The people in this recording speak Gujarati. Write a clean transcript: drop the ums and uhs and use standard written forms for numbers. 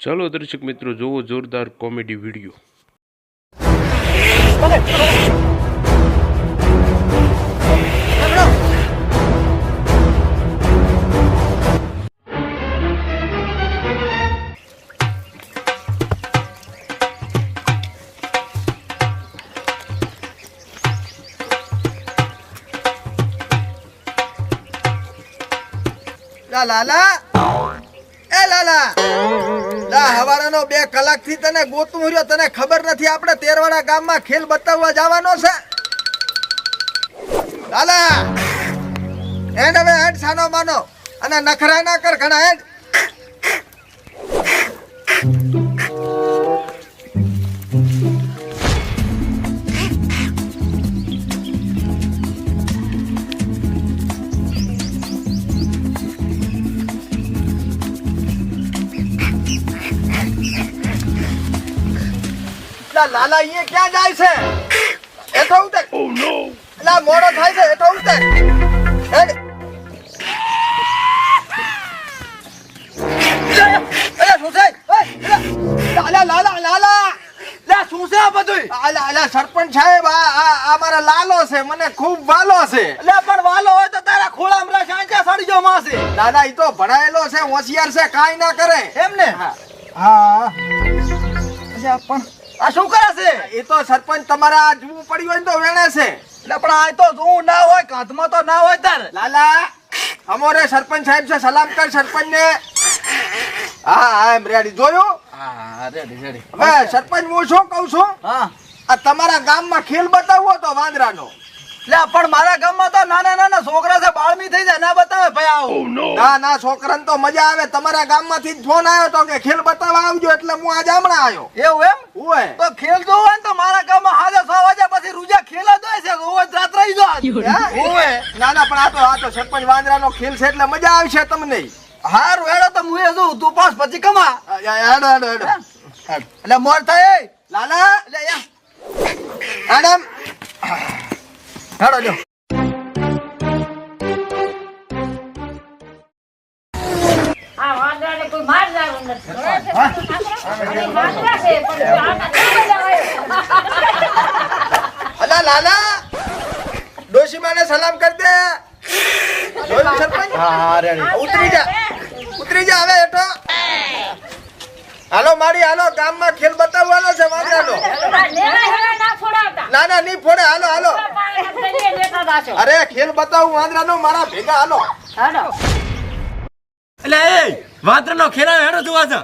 ચાલો દર્શક મિત્રો, જોવો જોરદાર કોમેડી વિડીયો. લાલા એ લાલા લા હવારાનો 2 કલાકથી તને ગોતું રહ્યો. તને ખબર નથી આપણે તેરવાડા ગામમાં ખેલ બતાવવા જવાનો છે? લાલા એન્ડ હવે એન્ડ સાનો માનો અને નખરા ના કર ઘણા. એન્ડ લાલા ये क्या જાય છે? એઠો ઉતર. ઓ નો લા મોડો થાય છે. એઠો ઉતર. હેડ અલા શું છે? લાલા લાલા લાલા લા શું છે આ બધું? આલા આલા સરપંચ સાહેબ આ મારા લાલો છે. મને ખૂબ વાલો છે. લે પણ વાલો હોય તો તારા ખોળામાં રા સાંચા સડી જો માસે. દાદા ઈ તો ભણાયેલો છે, હોશિયાર છે, કાઈ ના કરે. એમ ને? હા અચ્છા પણ આ શું કરે છે? એ તો સરપંચ તમારા જોવું પડ્યું હોય તો વેણે છે. એટલે પણ આ તો જોવું ના હોય, કાંધમાં તો ના હોય તાર. લાલા અમારે સરપંચ સાહેબ છે, સલામ કર સરપંચ ને. હા હા એમ રેડી. જોયું? હા રેડી રેડી. હવે સરપંચ હું શું કહું છું? હા આ તમારા ગામમાં ખેલ બતાવવો તો વાંદરાનો. લે પણ મારા ગામમાં તો નાના નાના છોકરા છે, બાળમી થઈ જાય. ના બતાવે ભાઈ આવો. ના ના છોકરાને તો મજા આવે. તમારા ગામમાંથી જ ફોન આવ્યો તો કે ખેલ બતાવવા આવજો, એટલે હું આજે હમણાં આવ્યો. એવું એમ? ઓય તો ખેલ જોવો ને તો મારા ગામમાં હાજે 6 વાગ્યા પછી રૂજા ખેલ જ હોય છે. રોજ રાત રહી જો. ઓય ના ના પણ આ તો સરપંચ વાંદરાનો ખેલ છે એટલે મજા આવશે તમને. હારું હેડો તો હું એ જો તું પાસ પછી કમા. હેડો હેડો હેડો એટલે મોર થાય. લાલા એટલે મેડમ હેડો જો. આ વાંદરાને કોઈ માર જાવ નથી. અને મારતા છે પણ આના કેમ જવાય? અલા લાલા ડોશીમાને સલામ કર દે. જોયું સરપંચ? હા રેડી. ઉતરી જા હવે હેઠો. હાલો મારી હાલો, ગામમાં ખેલ બતાવવાનો છે વાંદરાનો. ના ફોડાવતા. ના ના નહીં ફોડે. હાલો હાલો. અરે ખેલ બતાવું વાંદરાનો, મારા ભેગા હાલો. હાલો. એટલે એ વાંદરાનો ખેલ હેડો જોવા છે.